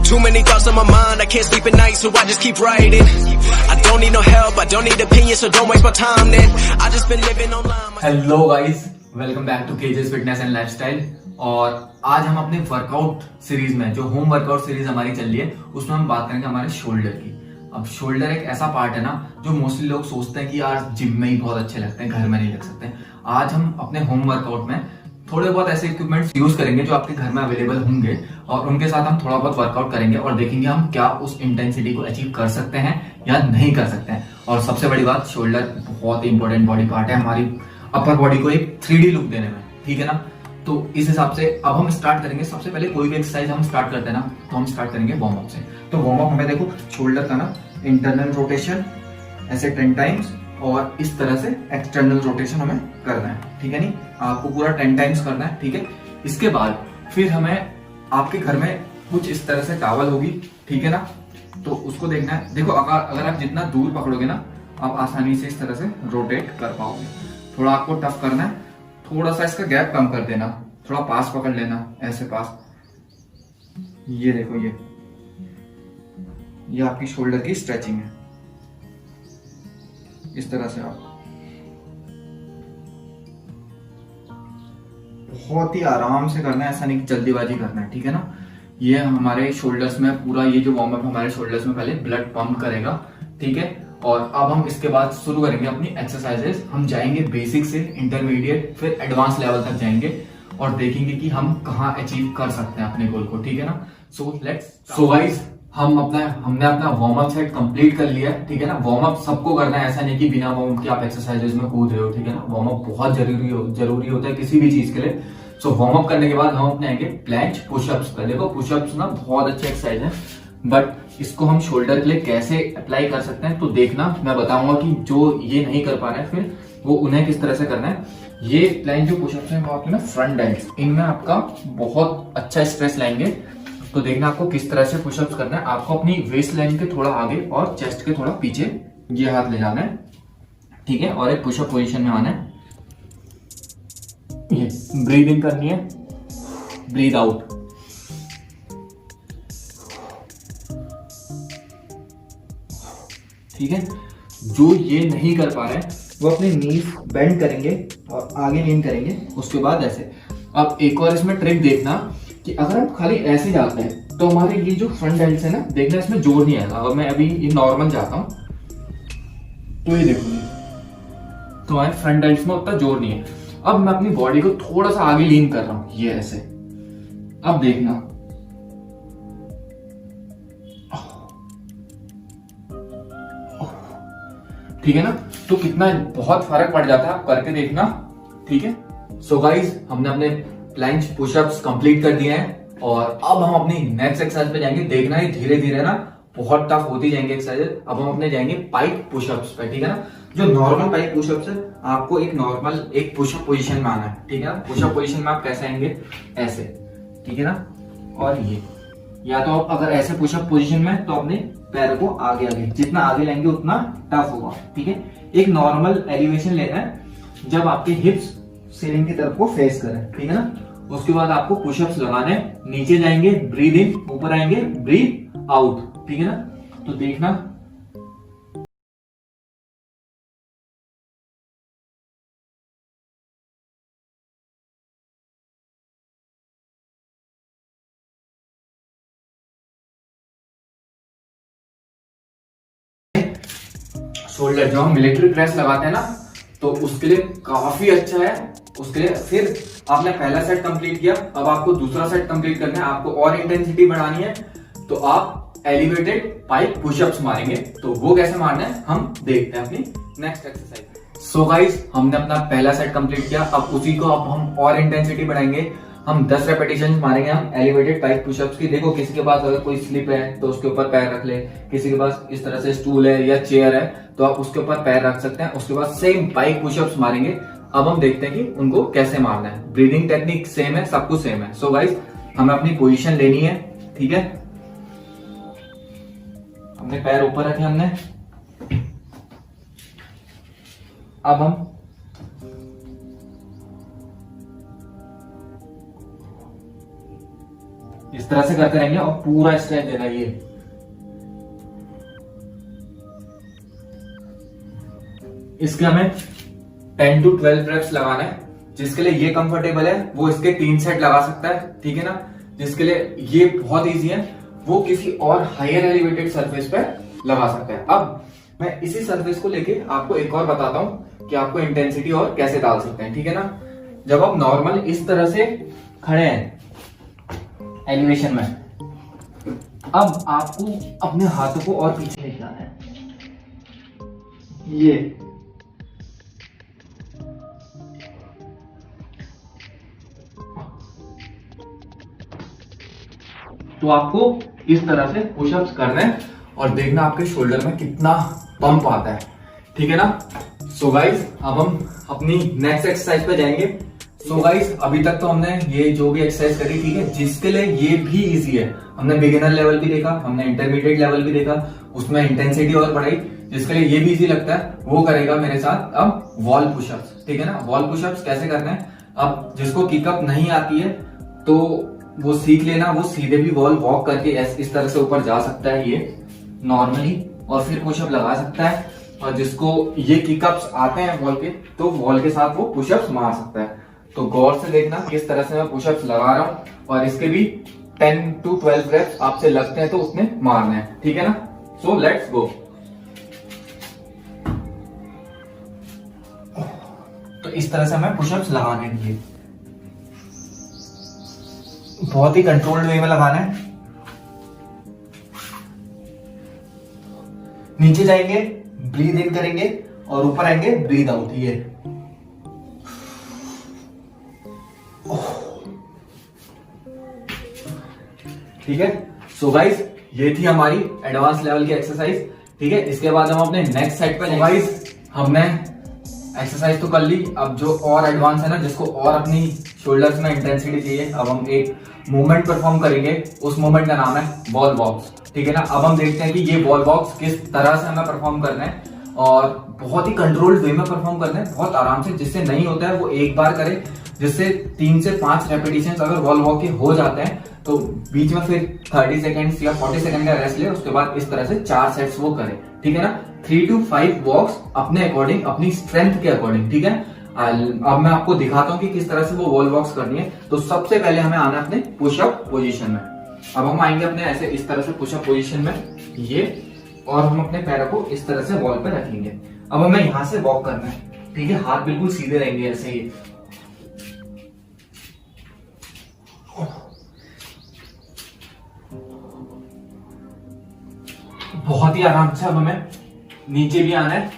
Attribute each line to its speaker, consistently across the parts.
Speaker 1: Too many thoughts on my mind, I can't sleep at night, so I just keep writing. I don't need no help, I don't need opinions, so don't waste my time then. I just been living online.
Speaker 2: Hello guys, welcome back to KJ's fitness and lifestyle. और आज हम अपने workout series में, जो home workout series हमारी चल रही है, उसमें हम बात करेंगे हमारे शोल्डर की। अब शोल्डर एक ऐसा पार्ट है ना, जो मोस्टली लोग सोचते हैं कि यार जिम में ही बहुत अच्छे लगते हैं, घर में नहीं लग सकते। आज हम अपने होम वर्कआउट में थोड़े बहुत ऐसे इक्विपमेंट्स यूज करेंगे जो आपके घर में अवेलेबल होंगे, और उनके साथ हम थोड़ा बहुत वर्कआउट करेंगे और देखेंगे हम क्या उस इंटेंसिटी को अचीव कर सकते हैं या नहीं कर सकते हैं। और सबसे बड़ी बात, शोल्डर बहुत ही इंपॉर्टेंट बॉडी पार्ट है हमारी अपर बॉडी को एक 3D लुक देने में, ठीक है ना। तो इस हिसाब से अब हम स्टार्ट करेंगे। सबसे पहले कोई भी एक्सरसाइज हम स्टार्ट करते हैं ना, तो हम स्टार्ट करेंगे वार्म अप से। तो वार्म अप हमें देखो, शोल्डर का ना इंटरनल रोटेशन ऐसे 10 टाइम्स और इस तरह से एक्सटर्नल रोटेशन हमें करना है, ठीक है। नहीं, आपको पूरा 10 टाइम्स करना है, ठीक है। इसके बाद फिर हमें आपके घर में कुछ इस तरह से टॉवल होगी, ठीक है ना। तो उसको देखना है। देखो, अगर आप जितना दूर पकड़ोगे ना, आप आसानी से इस तरह से रोटेट कर पाओगे। थोड़ा आपको टफ करना है, थोड़ा सा इसका गैप कम कर देना, थोड़ा पास पकड़ लेना, ऐसे पास। ये देखो, ये आपकी शोल्डर की स्ट्रेचिंग है। इस तरह से आप बहुत ही आराम से करना है, ऐसा नहीं कि जल्दीबाजी करना है, ठीक है ना। ये हमारे शोल्डर्स में पूरा, ये जो वार्म अप हमारे शोल्डर्स में पहले ब्लड पंप करेगा, ठीक है। और अब हम इसके बाद शुरू करेंगे अपनी एक्सरसाइजेस। हम जाएंगे बेसिक से इंटरमीडिएट, फिर एडवांस लेवल तक जाएंगे और देखेंगे कि हम कहाँ अचीव कर सकते हैं अपने गोल को, ठीक है ना। सो गाइस, हमने अपना वार्म अप सेट कंप्लीट कर लिया है, ठीक है ना। वार्म अप सबको करना है, ऐसा नहीं कि बिना वार्म अप के आप एक्सरसाइजेस में कूद रहे हो, ठीक है ना। वार्म अप बहुत जरूरी होता है किसी भी चीज के लिए। सो वार्म अप करने के बाद हम अपने आएंगे प्लैंक पुशअप्स पे। देखो, पुशअप्स ना बहुत अच्छे एक्सरसाइज है, बट इसको हम शोल्डर के लिए कैसे अप्लाई कर सकते हैं तो देखना, मैं बताऊंगा कि जो ये नहीं कर पा रहे हैं फिर वो उन्हें किस तरह से करना है। ये प्लैंक जो पुशअप्स हैं वो आपके ना फ्रंट डेल्ट्स, इनमें आपका बहुत अच्छा स्ट्रेस लाएंगे। तो देखना आपको किस तरह से पुशअप्स करना है। आपको अपनी वेस्ट लाइन के थोड़ा आगे और चेस्ट के थोड़ा पीछे ये हाथ ले जाना है, ठीक है। और एक पुशअप पोजीशन में आना है। ये ब्रीद इन करनी है, ब्रीद आउट। ठीक है। जो ये नहीं कर पा रहे हैं वो अपने नीज बेंड करेंगे और आगे लीन करेंगे, उसके बाद ऐसे। अब एक और इसमें ट्रिक देखना कि अगर हम खाली ऐसे जाते हैं तो हमारे ये जो फ्रंट डेल्ट्स है ना, देखना इसमें जोर नहीं आएगा। अगर मैं अभी ये नॉर्मल जाता हूं तो ये देखो, तो हमारे फ्रंट डेल्ट्स में उतना जोर नहीं है। अब मैं अपनी बॉडी को थोड़ा सा आगे लीन कर रहा हूं, ये ऐसे। अब देखना, ठीक है ना। तो कितना बहुत फर्क पड़ जाता है, आप करके देखना, ठीक है। सो गाइज, हमने अपने प्लैंक पुशअप्स कंप्लीट कर दिए हैं और अब हम अपनी नेक्स्ट एक्सरसाइज पे जाएंगे। देखना ही धीरे धीरे ना बहुत टफ होती जाएंगे एक्सरसाइज। अब हम अपने जाएंगे पाइप पुशअप्स पे, ठीक है ना। जो नॉर्मल पाइप पुशअप्स है, आपको एक नॉर्मल एक पुशअप पोजीशन में आना है, ठीक है ना। पुशअप पोजीशन में आप कैसे आएंगे, ऐसे, ठीक है ना। और ये, या तो आप अगर ऐसे पुशअप पोजीशन में, तो अपने पैर को आगे आगे, जितना आगे लेंगे उतना टफ होगा, ठीक है। एक नॉर्मल एलिवेशन लेना है जब आपके हिप्स सीलिंग की तरफ को फेस करें, ठीक है ना। उसके बाद आपको पुशअप्स लगाने, नीचे जाएंगे, ब्रीद इन, ऊपर आएंगे, ब्रीद आउट, ठीक है ना। तो देखना, शोल्डर जो हम मिलिट्री प्रेस लगाते हैं ना, तो उसके लिए काफी अच्छा है। उसके लिए फिर आपने पहला सेट कंप्लीट किया, अब आपको दूसरा सेट कंप्लीट करना है, आपको और इंटेंसिटी बढ़ानी है, तो आप एलिवेटेड पाइप पुशअप्स मारेंगे। तो वो कैसे मारना है हम देखते हैं अपनी नेक्स्ट एक्सरसाइज। सो गाइस, हमने अपना पहला सेट कंप्लीट किया, अब उसी को अब हम और इंटेंसिटी बढ़ाएंगे। हम 10 रेपिटेशन मारेंगे हम एलिवेटेड पाइप पुशअप्स की। देखो, किसी के पास अगर कोई स्लिप है तो उसके ऊपर पैर रख ले, किसी के पास इस तरह से स्टूल है या चेयर है तो आप उसके ऊपर पैर रख सकते हैं। उसके बाद सेम पाइप पुशअप्स मारेंगे। अब हम देखते हैं कि उनको कैसे मारना है। ब्रीदिंग टेक्निक सेम है, सब कुछ सेम है। सो गाइस, हमें अपनी पोजीशन लेनी है, ठीक है। हमने पैर ऊपर रखे, हमने अब हम इस तरह से करते रहेंगे और पूरा स्ट्रेच देना है। ये इसके हमें 10 to 12 रेप्स लगाना है। जिसके लिए ये कंफर्टेबल है वो इसके 3 सेट लगा सकता है, ठीक है ना। जिसके लिए ये बहुत इजी है वो किसी और हायर एलिवेटेड सरफेस पे लगा सकता है। अब मैं इसी सरफेस को लेके आपको एक और बताता हूं कि आपको इंटेंसिटी और कैसे डाल सकते हैं, ठीक है ना। जब आप नॉर्मल इस तरह से खड़े हैं एलिवेशन में, अब आपको अपने हाथों को और पीछे लेके आना है। ये तो आपको इस तरह से पुशअप्स करने हैं और देखना आपके शोल्डर में कितना पंप आता है, ठीक है ना। सो गाइस अब हम अपनी नेक्स्ट एक्सरसाइज पे जाएंगे। सो गाइस अभी तक तो हमने ये जो भी एक्सरसाइज करी, ठीक है, जिसके लिए ये भी इजी है। हमने बिगिनर लेवल भी देखा, हमने इंटरमीडिएट लेवल भी देखा, उसमें इंटेंसिटी और बढ़ाई। जिसके लिए ये भी इजी लगता है वो करेगा मेरे साथ अब वॉल पुशअप्स, ठीक है ना। वॉल पुशअप्स कैसे करते हैं, अब जिसको किकअप नहीं आती है तो वो सीख लेना, वो सीधे भी वॉल वॉक करके इस तरह से ऊपर जा सकता है ये नॉर्मली, और फिर पुशअप लगा सकता है। और जिसको ये किकअप्स आते हैं वॉल के, तो वॉल के साथ वो पुशअप्स मार सकता है। तो गौर से देखना किस तरह से मैं पुशअप्स लगा रहा हूं, और इसके भी 10 to 12 रेप्स आपसे लगते हैं तो उसने मारना है, ठीक है ना। So let's go. तो इस तरह से हमें पुशअप्स लगाने हैं, बहुत ही कंट्रोल्ड वे में लगाना है। नीचे जाएंगे, ब्रीद इन करेंगे, और ऊपर आएंगे, ब्रीद आउट। ये ठीक है। सो गाइस ये थी हमारी एडवांस लेवल की एक्सरसाइज, ठीक है। इसके बाद हम अपने नेक्स्ट सेट पे। गाइस हमने एक्सरसाइज तो कर ली, अब जो और एडवांस है ना, जिसको और अपनी शोल्डर्स में इंटेंसिटी चाहिए, अब हम एक मूवमेंट परफॉर्म करेंगे। उस मूवमेंट का नाम है वॉल वॉक्स, ठीक है ना। अब हम देखते हैं कि ये वॉल वॉक्स किस तरह से हमें परफॉर्म करना है, और बहुत ही कंट्रोल्ड वे में परफॉर्म करना है, बहुत आराम से। जिससे नहीं होता है वो एक बार करे, जिससे 3 से 5 रेपिटेशन अगर वॉल वॉक के हो जाते हैं तो बीच में फिर 30 सेकेंड्स या 40 सेकेंड का रेस्ट ले। उसके बाद इस तरह से 4 सेट्स वो करे, ठीक है ना। 3 to 5 वॉक्स अपने अकॉर्डिंग, अपनी स्ट्रेंथ के अकॉर्डिंग, ठीक है। अब मैं आपको दिखाता हूं कि किस तरह से वो वॉल वॉक्स करनी है। तो सबसे पहले हमें आना है अपने पुशअप पोजीशन में। अब हम आएंगे अपने ऐसे इस तरह से पुशअप पोजीशन में, ये, और हम अपने पैरों को इस तरह से वॉल पर रखेंगे। अब हमें यहां से वॉक करना है, ठीक है। हाथ बिल्कुल सीधे रहेंगे ऐसे ही, बहुत ही आराम से। अब हमें नीचे भी आना है,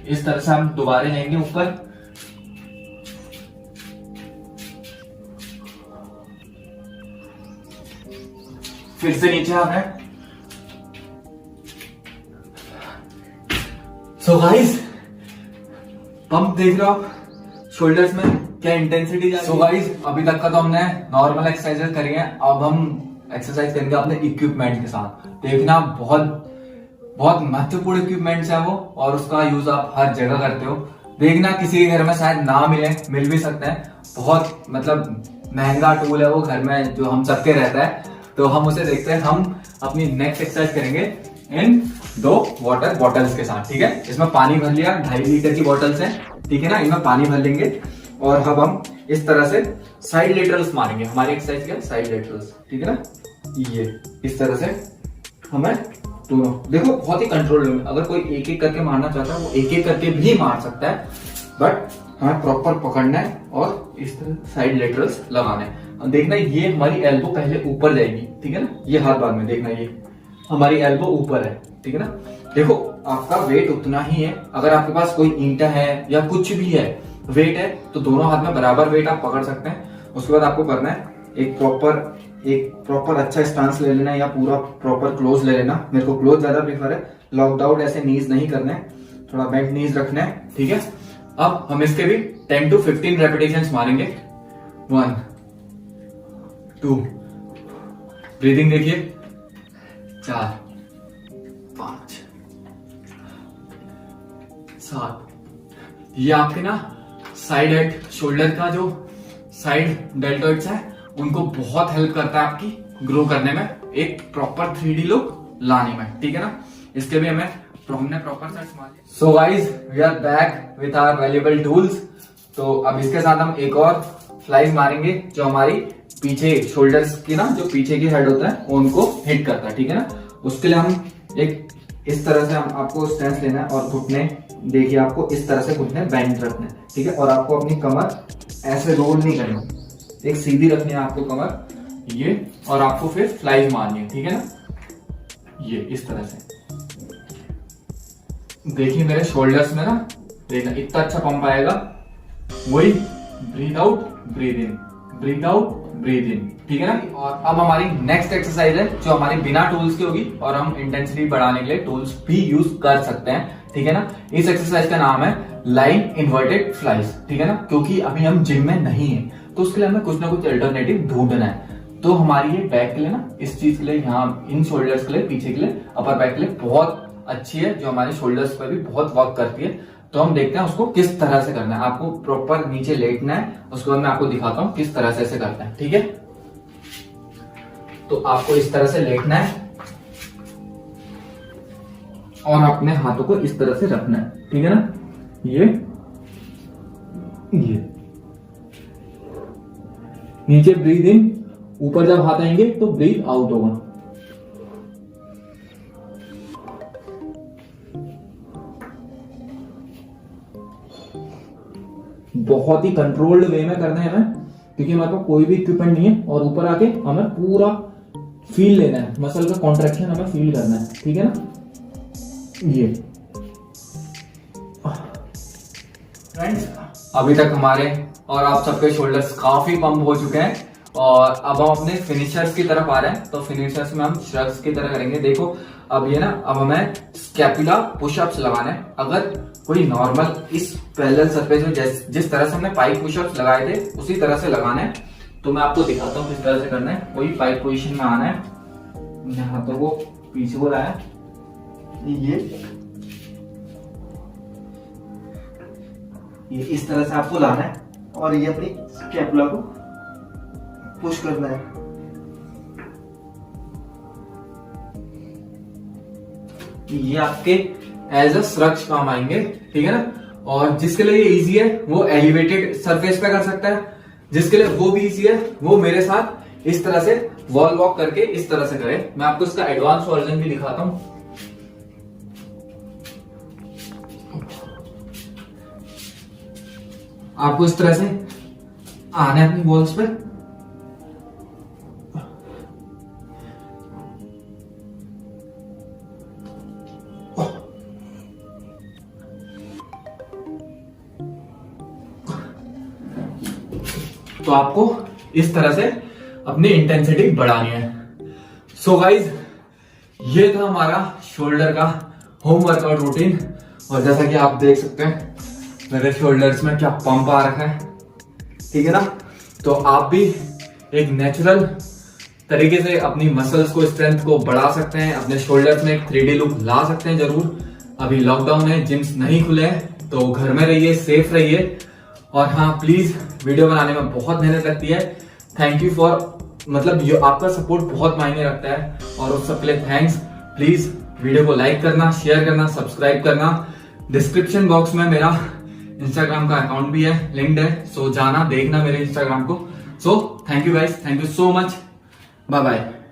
Speaker 2: इस तरह से हम दोबारा जाएंगे ऊपर, फिर से नीचे आना है। सो गाइस पंप देख रहे हो आप शोल्डर्स में क्या इंटेंसिटी जा रही है। सो गाइस अभी तक का तो हमने नॉर्मल एक्सरसाइजेस करी हैं, अब हम एक्सरसाइज करेंगे अपने इक्विपमेंट के साथ। देखना बहुत बहुत महत्वपूर्ण इक्विपमेंट्स है वो, और उसका यूज आप हर जगह करते हो। देखना किसी के घर में शायद ना मिले, मिल भी सकते हैं। बहुत मतलब महंगा टूल है वो घर में जो हम सबके रहता है, तो हम उसे देखते हैं। हम अपनी नेक्स्ट एक्सरसाइज करेंगे इन 2 वाटर बॉटल्स के साथ, ठीक है। इसमें पानी भर लिया, 2.5 लीटर की बॉटल्स हैं, ठीक है ना। इनमें पानी भर लेंगे और अब हम इस तरह से साइड लेटरल्स मारेंगे। हमारी एक्सरसाइज क्या है, साइड लेटरल्स, ठीक है ना। ये इस तरह से हमें दोनों, देखो बहुत ही कंट्रोल में। अगर कोई एक एक करके मारना चाहता है वो एक एक करके भी मार सकता है, बट हमें प्रॉपर पकड़ना है और इस तरह साइड लेटरल्स लगाना है। अब देखना ये हमारी एल्बो पहले ऊपर जाएगी, ठीक है ना। ये हाथ बाद में, देखना ये हमारी एल्बो ऊपर है, ठीक है ना। देखो आपका वेट उतना ही है। अगर आपके पास कोई ईंटा है या कुछ भी है, वेट है, तो दोनों हाथ में बराबर वेट आप पकड़ सकते हैं। उसके बाद आपको करना है एक प्रॉपर अच्छा स्टांस ले लेना है, या पूरा प्रॉपर क्लोज ले लेना। मेरे को क्लोज ज्यादा प्रीफर है, लॉक्ड आउट ऐसे नीज नहीं करना है, थोड़ा बेंट नीज रखना है, ठीक है। अब हम इसके भी 10 to 15 रेपिटेशंस मारेंगे। 1 2, ब्रीदिंग देखिए, 4 5 7। ये आपके ना साइड हेड शोल्डर का जो साइड डेल्टॉइड्स है उनको बहुत हेल्प करता है आपकी ग्रो करने में, एक प्रॉपर 3D लुक लाने में, ठीक है ना। इसके भी हमें हमने प्रॉपर सेट्स मारे। So guys we are back with our valuable tools. तो अब इसके साथ हम एक और फ्लाइज मारेंगे जो हमारी पीछे शोल्डर्स की ना, जो पीछे की हेड होता है उनको हिट करता है, ठीक है ना। उसके लिए हम एक इस तरह से हम आपको स्टैंस लेना है और घुटने देखिए, आपको इस तरह से घुटने बेंड रखने हैं, ठीक है। और आपको अपनी कमर ऐसे रोल नहीं करनी, एक सीधी रखनी है आपको कमर ये, और आपको फिर फ्लाइज मारनी है, ठीक है ना। ये इस तरह से देखिए मेरे शोल्डर्स में ना, देखना इतना अच्छा पंप आएगा। वही ब्रीथ आउट ब्रीथ इन, ब्रीथ आउट ब्रीथ इन, ठीक है ना। और अब हमारी नेक्स्ट एक्सरसाइज है जो हमारी बिना टूल्स की होगी और हम इंटेंसिटी बढ़ाने के लिए टूल्स भी यूज कर सकते हैं, ठीक है ना। इस एक्सरसाइज का नाम है लाइन इन्वर्टेड फ्लाइज, ठीक है ना। क्योंकि अभी हम जिम में नहीं है तो उसके लिए हमें कुछ ना कुछ अल्टरनेटिव ढूंढना है। तो हमारी ये बैक के लिए ना, इस चीज के लिए, यहाँ इन शोल्डर्स के लिए, पीछे के लिए, अपर बैक के लिए बहुत अच्छी है, जो हमारे शोल्डर्स पर भी बहुत वर्क करती है। तो हम देखते हैं उसको किस तरह से करना है। आपको प्रॉपर नीचे लेटना है, उसके बाद मैं आपको दिखाता हूं किस तरह से ऐसे करना है, ठीक है। तो आपको इस तरह से लेटना है और अपने हाथों को इस तरह से रखना है, ठीक है ना। ये नीचे ब्रीथ इन, ऊपर जब हाथ आएंगे तो ब्रीथ आउट होगा। बहुत ही कंट्रोल्ड वे में करना है हमें, क्योंकि हमारे पास कोई भी इक्विपमेंट नहीं है और ऊपर आके हमें पूरा फील लेना है, मसल का कॉन्ट्रैक्शन हमें फील करना है, ठीक है ना। ये फ्रेंड्स अभी तक हमारे और आप सबके शोल्डर्स काफी पंप हो चुके हैं और अब हम अपने फिनिशर्स की तरफ आ रहे हैं। तो फिनिशर्स में हम श्रग्स की तरह करेंगे। देखो अब ये ना, अब हमें स्कैपुला पुशअप्स लगाने हैं। अगर कोई नॉर्मल इस पैरेलल सरफेस में जिस तरह से हमने पाइप पुशअप्स लगाए थे उसी तरह से लगाना है। तो मैं आपको दिखाता हूँ किस तरह से करना है। वही पाइप पोजीशन में आना है, हाथों को पीछे को लाया, ये इस तरह से आपको लाना है और ये अपनी स्कैपुला को पुश करना है। ये आपके एज अ श्रग्स काम आएंगे, ठीक है ना। और जिसके लिए ये इजी है वो एलिवेटेड सरफेस पे कर सकता है, जिसके लिए वो भी इजी है वो मेरे साथ इस तरह से वॉल वॉक करके इस तरह से करे। मैं आपको इसका एडवांस वर्जन भी दिखाता हूं। आपको इस तरह से आना है अपनी वॉल्स पे, तो आपको इस तरह से अपनी इंटेंसिटी बढ़ानी है। सो गाइज ये था हमारा शोल्डर का होम वर्कआउट रूटीन। और जैसा कि आप देख सकते हैं मेरे शोल्डर्स में क्या पंप आ रखा है, ठीक है ना। तो आप भी एक नेचुरल तरीके से अपनी मसल्स को, स्ट्रेंथ को बढ़ा सकते हैं, अपने शोल्डर्स में एक 3D लुक ला सकते हैं जरूर। अभी लॉकडाउन है, जिम्स नहीं खुले हैं, तो घर में रहिए, सेफ रहिए। और हाँ प्लीज, वीडियो बनाने में बहुत मेहनत लगती है। थैंक यू फॉर, मतलब ये आपका सपोर्ट बहुत मायने रखता है और उस सब के लिए थैंक्स। प्लीज वीडियो को लाइक करना, शेयर करना, सब्सक्राइब करना। डिस्क्रिप्शन बॉक्स में मेरा इंस्टाग्राम का अकाउंट भी है, लिंक्ड है, सो जाना देखना मेरे इंस्टाग्राम को। So thank you guys, thank you so much, bye bye.